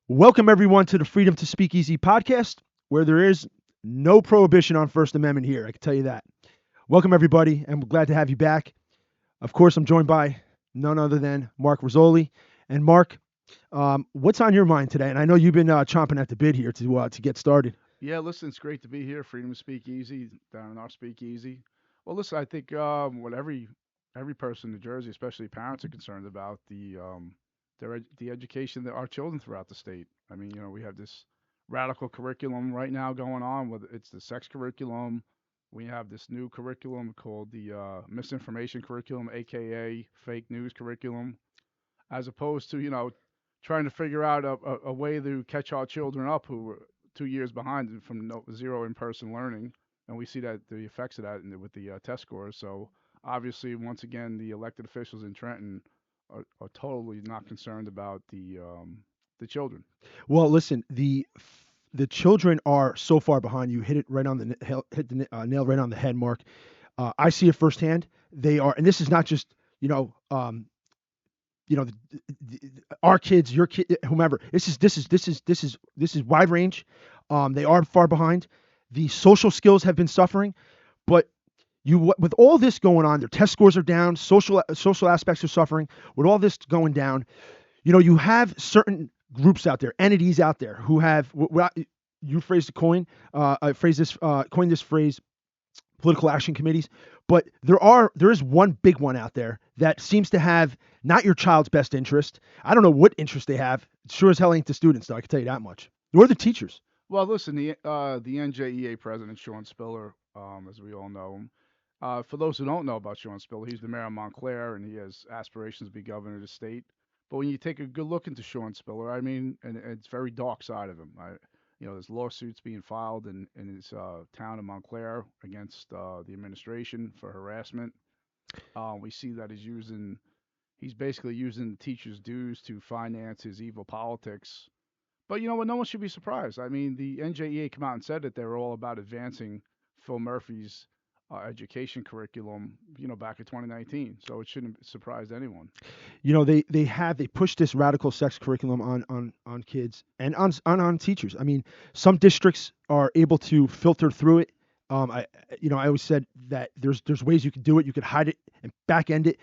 Welcome, everyone, to the Freedom to Speakeasy podcast, where there is no prohibition on First Amendment here. I can tell you that. Welcome, everybody, and we're glad to have you back. Of course, I'm joined by none other than Mark Rizzoli. And Mark, what's on your mind today? And I know you've been chomping at the bit here to get started. Yeah, listen, it's great to be here. Freedom to speak easy down in our speakeasy. Well, listen, I think what every person in New Jersey, especially parents, are concerned about the education that our children throughout the state. I mean, we have this radical curriculum right now going on. Whether it's the sex curriculum, we have this new curriculum called the misinformation curriculum, aka fake news curriculum, as opposed to trying to figure out a way to catch our children up who were 2 years behind from zero in-person learning, and we see that the effects of that with the test scores. So obviously, once again, the elected officials in Trenton are totally not concerned about the children. Well, listen, the children are so far behind. You hit it right on the nail right on the head, Mark. I see it firsthand. They are, and this is not just you know um, you know our kids, your kid, whomever. This is wide range. They are far behind. The social skills have been suffering, but with all this going on, their test scores are down. Social aspects are suffering. With all this going down, you have certain groups out there, entities out there who have you phrased the coined this phrase, political action committees. But there is one big one out there that seems to have not your child's best interest. I don't know what interest they have. Sure as hell ain't the students, though. I can tell you that much. Nor the teachers. Well, listen, the NJEA president Sean Spiller, as we all know him. For those who don't know about Sean Spiller, he's the mayor of Montclair, and he has aspirations to be governor of the state. But when you take a good look into Sean Spiller, I mean, and it's very dark side of him. There's lawsuits being filed in his town of Montclair against the administration for harassment. We see that he's basically using the teachers' dues to finance his evil politics. But you know what? No one should be surprised. I mean, the NJEA came out and said that they were all about advancing Phil Murphy's education curriculum, back in 2019. So it shouldn't surprise anyone. They push this radical sex curriculum on kids and on teachers. I mean, some districts are able to filter through it. I always said that there's ways you can do it. You could hide it and back end it,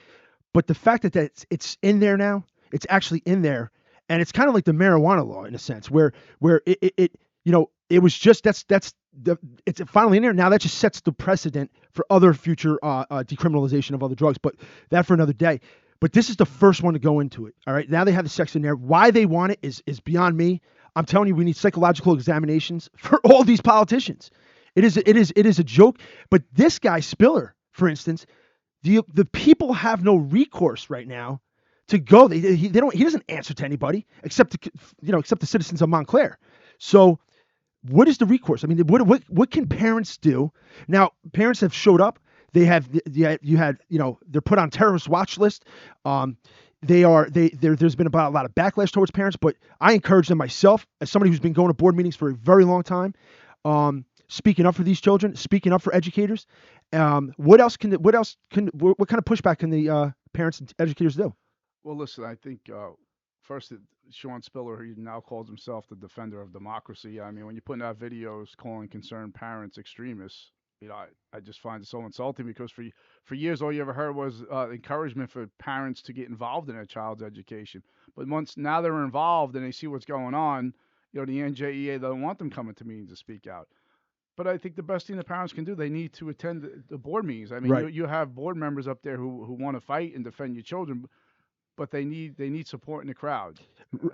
but the fact that it's in there now, it's actually in there, and it's kind of like the marijuana law in a sense, where it was just it's finally in there. Now that just sets the precedent for other future decriminalization of other drugs, but that for another day. But this is the first one to go into it. All right. Now they have the sex in there. Why they want it is beyond me. I'm telling you, we need psychological examinations for all these politicians. It is a joke. But this guy Spiller, for instance, the people have no recourse right now to go. They don't. He doesn't answer to anybody except except the citizens of Montclair. So what is the recourse? I mean, what can parents do? Now, parents have showed up. They have they're put on terrorist watch list. There's been about a lot of backlash towards parents, but I encourage them myself as somebody who's been going to board meetings for a very long time, speaking up for these children, speaking up for educators. What kind of pushback can the parents and educators do? Well, listen, I think first, Sean Spiller, he now calls himself the defender of democracy. I mean, when you're putting out videos calling concerned parents extremists, I just find it so insulting because for years all you ever heard was encouragement for parents to get involved in their child's education. But once now they're involved and they see what's going on, the NJEA doesn't want them coming to meetings to speak out. But I think the best thing the parents can do, they need to attend the board meetings. I mean, Right. you have board members up there who want to fight and defend your children, but they need support in the crowd.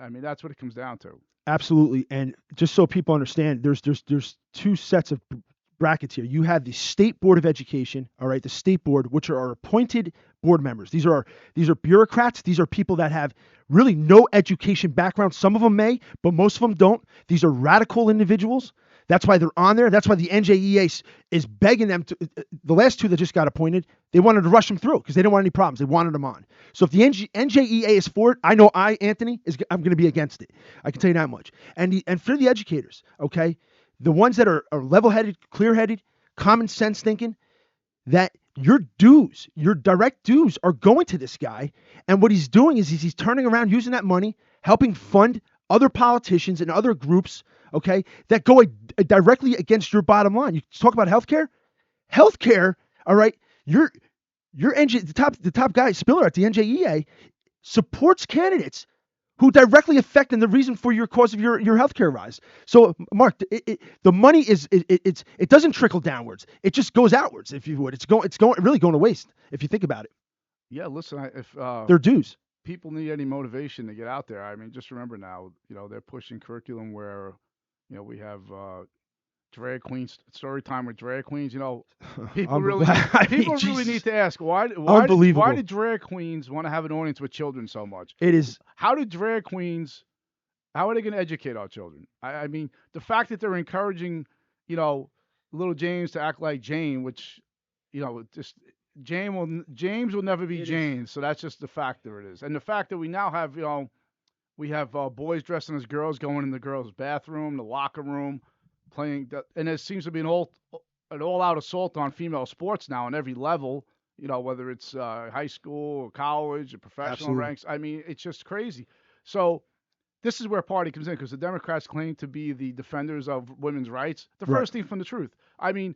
I mean, that's what it comes down to. Absolutely. And just so people understand, there's two sets of brackets here. You have the State Board of Education, all right, the State Board, which are appointed board members. These are bureaucrats. These are people that have really no education background. Some of them may, but most of them don't. These are radical individuals. That's why they're on there. That's why the NJEA is begging them to. The last two that just got appointed, they wanted to rush them through because they didn't want any problems. They wanted them on. So if the NJEA is for it, I know Anthony, I'm going to be against it. I can tell you that much. And for the educators, okay, the ones that are level-headed, clear-headed, common sense thinking, that your dues, your direct dues are going to this guy. And what he's doing is he's turning around using that money, helping fund other politicians and other groups, okay, that go directly against your bottom line. You talk about healthcare. Healthcare, all right. The top guy, Spiller at the NJEA, supports candidates who directly affect and the reason for your cause of your healthcare rise. So, Mark, the money it doesn't trickle downwards. It just goes outwards, if you would. It's really going to waste if you think about it. Yeah, listen, if They're dues. people need any motivation to get out there, I mean, just remember now, they're pushing curriculum where, we have drag queens, story time with drag queens. People really, people really need to ask Unbelievable. why did drag queens want to have an audience with children so much? It is. How do drag queens? How are they going to educate our children? I mean, the fact that they're encouraging, little James to act like Jane, which, just James will never be James. So that's just the fact that it is, and the fact that we now have, we have boys dressing as girls going in the girls' bathroom, the locker room, playing, and there seems to be an all-out assault on female sports now on every level. Whether it's high school or college or professional Absolutely. ranks. I mean, it's just crazy. So this is where party comes in because the Democrats claim to be the defenders of women's rights. The first thing from the truth. I mean,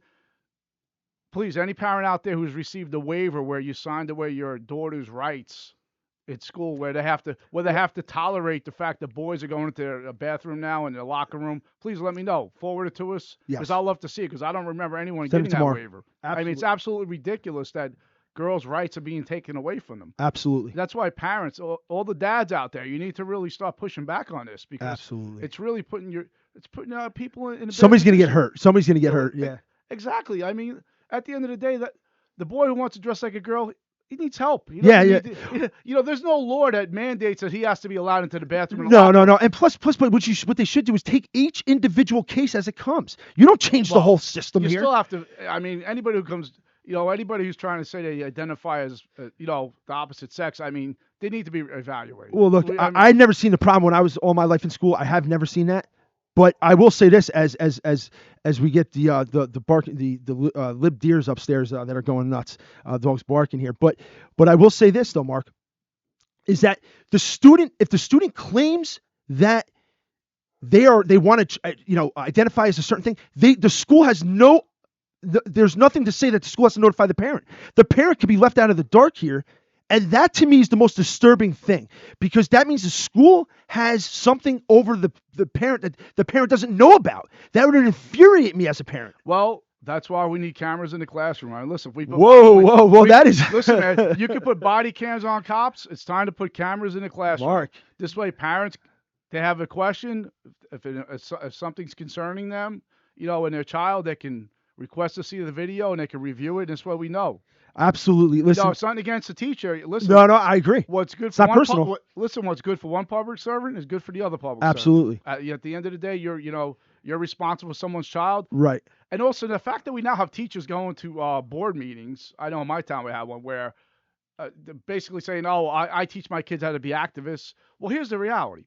please, any parent out there who's received a waiver where you signed away your daughter's rights at school, where they have to tolerate the fact that boys are going into their bathroom now in their locker room, please let me know. Forward it to us because I'll love to see it because I don't remember anyone getting that waiver. Absolutely. I mean, it's absolutely ridiculous that girls' rights are being taken away from them. Absolutely. That's why parents, all the dads out there, you need to really start pushing back on this because Absolutely. it's really putting people in a Somebody's going to get hurt. Somebody's going to get hurt. Yeah. Exactly. I mean, at the end of the day, that the boy who wants to dress like a girl, he needs help. There's no law that mandates that he has to be allowed into the bathroom. No. And plus, what they should do is take each individual case as it comes. You don't change the whole system here. You still have to. I mean, anybody who comes, anybody who's trying to say they identify as, the opposite sex, I mean, they need to be evaluated. Well, look, I've never seen the problem when I was all my life in school. I have never seen that. But I will say this: as we get the bark, the lib deers upstairs that are going nuts, dogs barking here. But I will say this though, Mark, is that if the student claims that they want to identify as a certain thing, the school has there's nothing to say that the school has to notify the parent. The parent could be left out of the dark here. And that to me is the most disturbing thing because that means the school has something over the parent that the parent doesn't know about. That would infuriate me as a parent. Well, that's why we need cameras in the classroom. Right? Listen, that is. Listen, man, you can put body cams on cops. It's time to put cameras in the classroom. Mark. This way, parents, they have a question. If something's concerning them, and their child, they can request to see the video and they can review it. And this way we know. Absolutely. Listen, no, it's not against the teacher. Listen. No, I agree. What's good it's for not one personal. What's good for one public servant is good for the other public Absolutely. servant. At the end of the day, you're responsible for someone's child. Right. And also the fact that we now have teachers going to board meetings. I know in my town we had one where they're basically saying, "Oh, I teach my kids how to be activists." Well, here's the reality.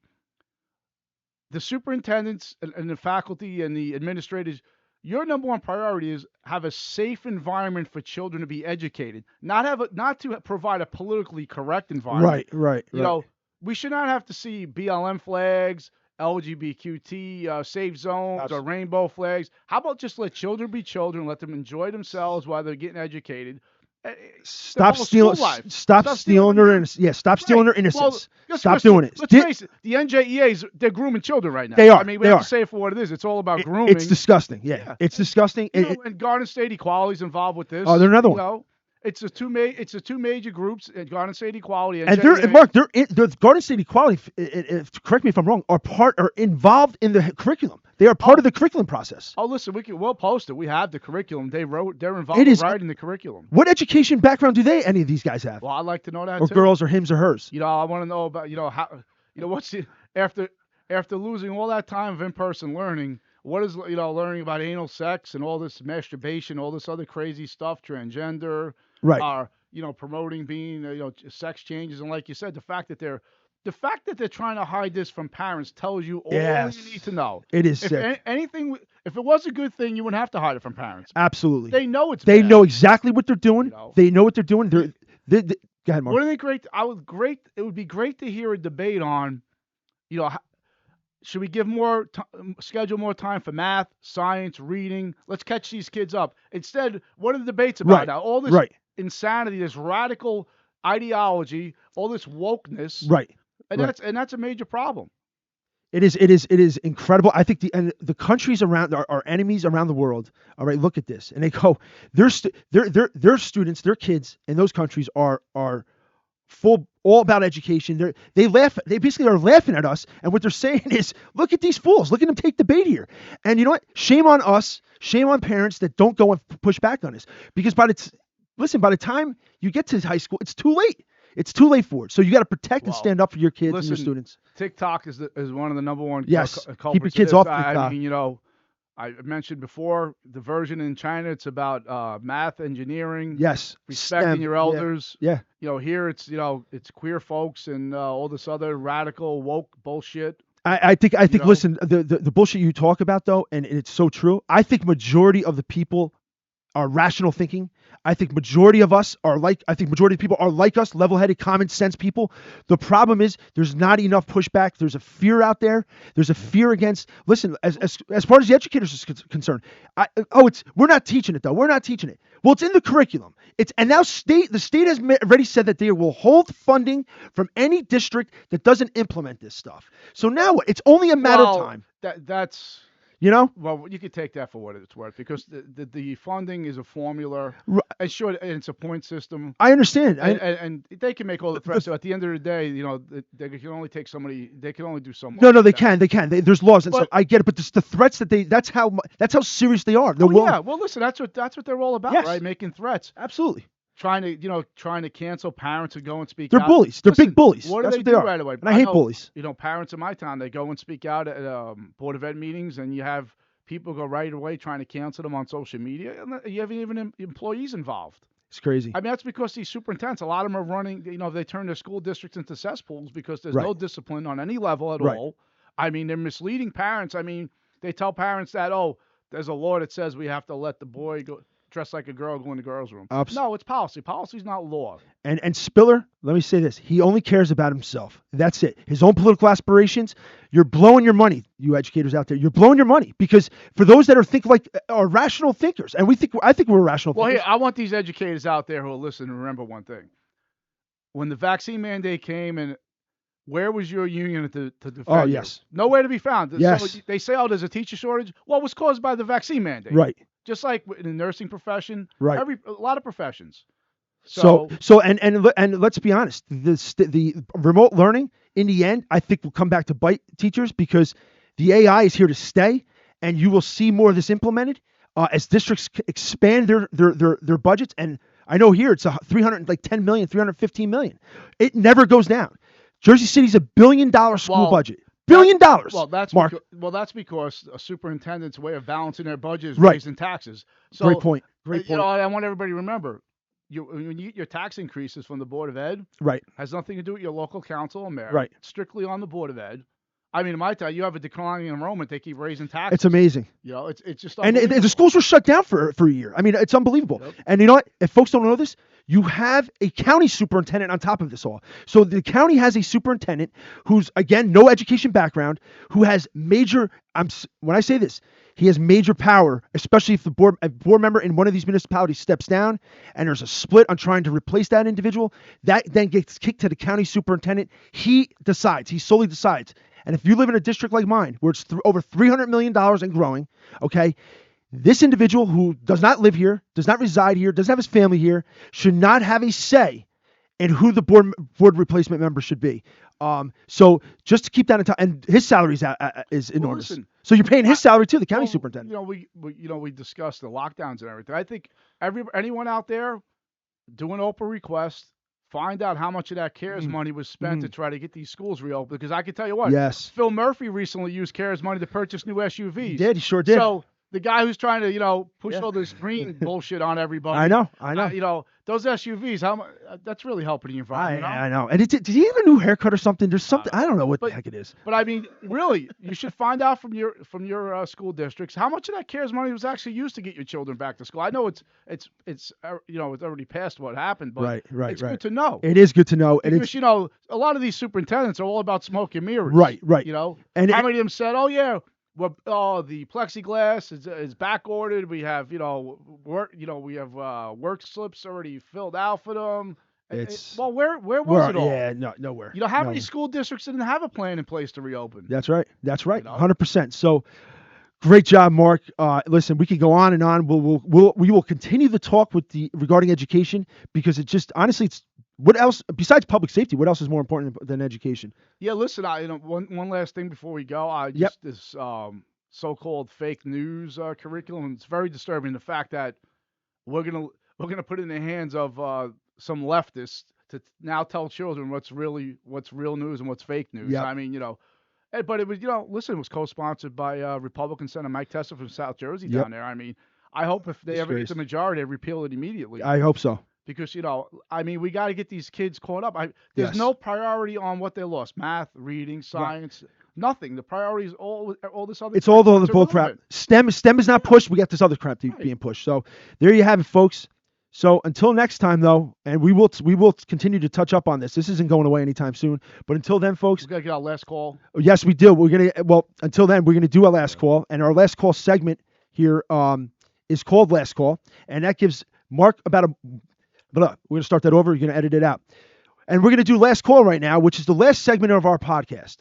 The superintendents and the faculty and the administrators, your number one priority is have a safe environment for children to be educated, not to provide a politically correct environment. Right. We should not have to see BLM flags, LGBTQ safe zones, or rainbow flags. How about just let children be children, let them enjoy themselves while they're getting educated? Stop stealing their innocence. Yeah, stop stealing their innocence. Stop doing it. Let's face it, the NJEAs, they're grooming children right now. They are. I mean, we have to say it for what it is. It's all about grooming. It's disgusting. Yeah. It's disgusting. And Garden State Equality is involved with this. Oh, they're another one. It's the two major groups, Garden State Equality and Mark, the Garden State Equality. Correct me if I'm wrong. Are involved in the curriculum. They are part of the curriculum process. Oh, listen, we'll post it. We have the curriculum. They're involved in writing the curriculum. What education background do any of these guys have? Well, I'd like to know that or too. Girls or hims or hers. I want to know about how what's after losing all that time of in-person learning. What is learning about anal sex and all this masturbation, all this other crazy stuff, transgender, right? Promoting being sex changes, and like you said, the fact that they're trying to hide this from parents tells you all you need to know. It is if sick. If it was a good thing, you wouldn't have to hide it from parents. Absolutely. They know it's. They bad. know exactly what they're doing. They know what they're doing. Go ahead, Mark. Wouldn't it great? It would be great to hear a debate on, Should we give schedule more time for math, science, reading? Let's catch these kids up. Instead, what are the debates about Right. now? All this Right. insanity, this radical ideology, all this wokeness, Right. and Right. that's a major problem. It is incredible. I think the countries around our enemies around the world. All right, look at this, and they go, their students, their kids in those countries are full all about education. They laugh. They basically are laughing at us, and what they're saying is, look at these fools. Look at them take the bait here. And you know what? Shame on us. Shame on parents that don't go and push back on this. Because by the time you get to high school, it's too late. It's too late for it. So you got to protect and Well, stand up for your kids and your listen, students. TikTok is one of the number one Yes, keep your culprits of kids this. off I TikTok. mean, I mentioned before the version in China. It's about math, engineering, Yes, respecting STEM. your Yeah, elders. yeah. Here it's queer folks and all this other radical woke bullshit. I think. Know, Listen, the bullshit you talk about though, and it's so true. I think majority of the people are rational thinking. I think majority of us are like. I think majority of people are like us, level-headed, common sense people. The problem is there's not enough pushback. There's a fear out there. There's a fear against. Listen, as far as the educators is concerned, we're not teaching it though. We're not teaching it. Well, it's in the curriculum. And now the state has already said that they will hold funding from any district that doesn't implement this stuff. So now what? It's only a matter of time. That's You know? Well, you could take that for what it's worth because the funding is a formula. R- And sure, and it's a point system. I understand. And they can make all the threats. So at the end of the day, they can only take somebody. They can only do so much. No, they can. They can. There's laws, and so But- I get it. But the threats that that's how serious they are. Yeah. Well, listen, that's what they're all about, Yes. right? Making threats, Absolutely. trying to cancel parents who go and speak They're out. bullies. They're Listen, big bullies. What That's do what they they do are. right away? And I hate know, bullies. Parents in my town, they go and speak out at Board of Ed meetings, and you have people go right away trying to cancel them on social media, and you have even employees involved. It's crazy. I mean, that's because these superintendents, a lot of them are running, they turn their school districts into cesspools because there's Right. no discipline on any level at Right. all. I mean, they're misleading parents. I mean, they tell parents that, there's a law that says we have to let the boy go dress like a girl go in the girls' room. No, it's policy. Policy's not law. And Spiller, let me say this: he only cares about himself. That's it. His own political aspirations. You're blowing your money, you educators out there. You're blowing your money because for those that are rational thinkers, and I think we're rational Well, thinkers. here, I want these educators out there who will listen to remember one thing. When the vaccine mandate came, and where was your union to defend Oh, you? yes. Nowhere to be found. Yes. So they say, there's a teacher shortage. Well, it was caused by the vaccine mandate. Right. Just like in the nursing profession, Right. a lot of professions. So let's be honest, the remote learning in the end, I think will come back to bite teachers because the AI is here to stay, and you will see more of this implemented as districts expand their budgets. And I know here it's 310 million, 315 million. It never goes down. Jersey City's $1 billion school budget. $1 billion. Well, that's Mark. that's because a superintendent's way of balancing their budget is Right. raising taxes. So, Great point. Great point. I want everybody to remember, when you get your tax increases from the Board of Ed, Right. has nothing to do with your local council or mayor. Right. It's strictly on the Board of Ed. I mean, in my town, you have a declining enrollment. They keep raising taxes. It's amazing. It's just And unbelievable. the schools were shut down for a year. I mean, it's unbelievable. Yep. And you know what? If folks don't know this, you have a county superintendent on top of this all. So the county has a superintendent who's, again, no education background, who has major, when I say this, he has major power, especially if a board member in one of these municipalities steps down and there's a split on trying to replace that individual. That then gets kicked to the county superintendent. He solely decides. And if you live in a district like mine, where it's over $300 million and growing, okay, this individual who does not live here, does not reside here, doesn't have his family here, should not have a say in who the board replacement member should be. So just to keep that in time, and his salary is enormous. Listen, so you're paying his salary too, the county superintendent. We discussed the lockdowns and everything. I think anyone out there do an Oprah request. Find out how much of that CARES money was spent to try to get these schools reopened. Because I can tell you what, Yes. Phil Murphy recently used CARES money to purchase new SUVs. He did. He sure did. So the guy who's trying to, push all this green bullshit on everybody. I know. Those SUVs, that's really helping the environment. I know. And did he have a new haircut or something? There's something. I don't know what the heck it is. But I mean, really, you should find out from your school districts how much of that CARES money was actually used to get your children back to school. I know it's it's already past what happened, but it's good to know. It is good to know. Because a lot of these superintendents are all about smoke and mirrors. Right. And how many of them said, "Oh yeah, the plexiglass is back ordered. We have work slips already filled out for them." Where was it all? Yeah, nowhere. How many school districts didn't have a plan in place to reopen? That's right. 100%. So great job, Mark. Listen, we could go on and on. We will continue the talk regarding education, because it just honestly, it's what else besides public safety? What else is more important than education? Yeah, listen. One last thing before we go. This so-called fake news curriculum. It's very disturbing. The fact that we're gonna put it in the hands of some leftists to now tell children what's real news and what's fake news. Yep. I mean, but it was, listen, it was co-sponsored by Republican Senator Mike Testa from South Jersey down there. I mean, I hope if they ever get the majority, they repeal it immediately. I hope so. Because, we got to get these kids caught up. There's no priority on what they lost: math, reading, science, nothing. The priority is all this other. It's all the bull crap. STEM is not pushed. We got this other crap being pushed. So there you have it, folks. So until next time, though, and we will continue to touch up on this. This isn't going away anytime soon. But until then, folks, we gotta get our last call. Yes, we do. Until then, we're gonna do our last call, and our last call segment here is called Last Call, and that gives Mark we're going to start that over. You're going to edit it out. And we're going to do Last Call right now, which is the last segment of our podcast.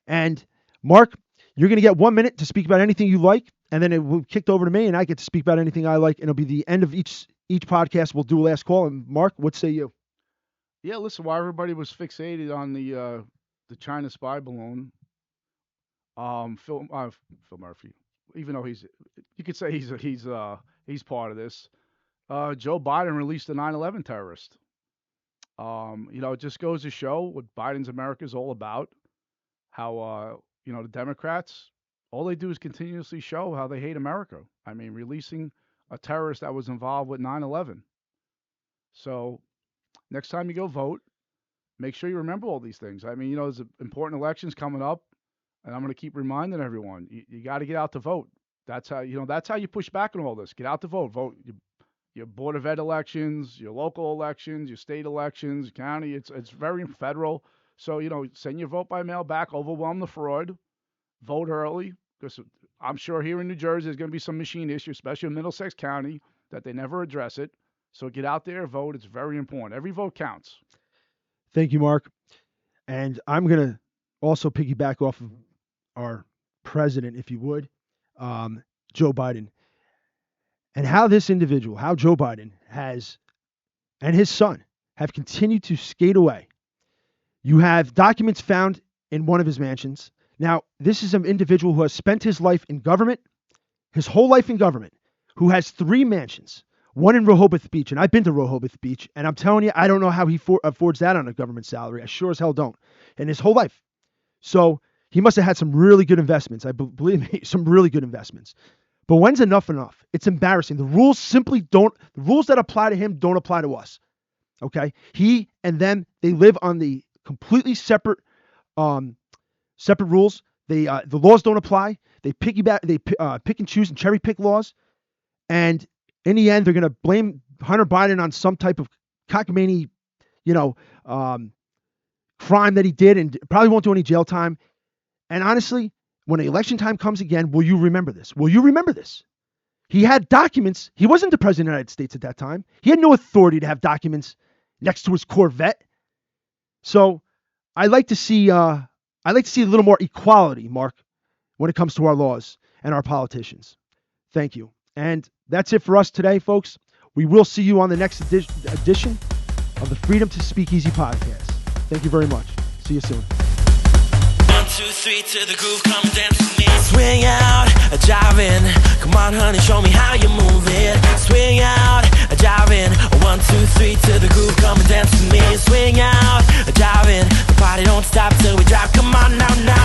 And Mark, you're going to get 1 minute to speak about anything you like, and then it will be kicked over to me, and I get to speak about anything I like, and it'll be the end of each podcast. We'll do a Last Call. And Mark, what say you? Yeah, listen, while everybody was fixated on the China spy balloon, Phil Murphy, even though you could say he's part of this. Joe Biden released a 9/11 terrorist. It just goes to show what Biden's America is all about. How the Democrats, all they do is continuously show how they hate America. I mean, releasing a terrorist that was involved with 9/11. So next time you go vote, make sure you remember all these things. I mean, there's important elections coming up, and I'm going to keep reminding everyone, you got to get out to vote. That's how you push back on all this. Get out to vote. Vote. Your Board of Ed elections, your local elections, your state elections, county, it's very federal. So, send your vote by mail back, overwhelm the fraud, vote early, because I'm sure here in New Jersey there's going to be some machine issue, especially in Middlesex County, that they never address it. So get out there, vote. It's very important. Every vote counts. Thank you, Mark. And I'm going to also piggyback off of our president, if you would, Joe Biden. And how this individual, how Joe Biden and his son have continued to skate away. You have documents found in one of his mansions. Now, this is an individual who has spent his life in government, his whole life in government, who has 3 mansions, one in Rehoboth Beach. And I've been to Rehoboth Beach, and I'm telling you, I don't know how he affords that on a government salary. I sure as hell don't. And his whole life. So he must have had some really good investments. Believe me, some really good investments. But when's enough? It's embarrassing. The rules the rules that apply to him don't apply to us. Okay? He and them, they live on the completely separate rules. The laws don't apply. They pick and choose and cherry pick laws. And in the end, they're going to blame Hunter Biden on some type of cockamamie, crime that he did, and probably won't do any jail time. And honestly, when election time comes again, will you remember this? Will you remember this? He had documents. He wasn't the president of the United States at that time. He had no authority to have documents next to his Corvette. So I like to see a little more equality, Mark, when it comes to our laws and our politicians. Thank you. And that's it for us today, folks. We will see you on the next edition of the Freedom to Speakeasy podcast. Thank you very much. See you soon. 1, 2, 3 to the groove, come dance with me. Swing out, a jive in. Come on, honey, show me how you move it. Swing out, a jive in. 1, 2, 3 to the groove, come and dance with me. Swing out, a jive in. The party don't stop till we drop. Come on now, now.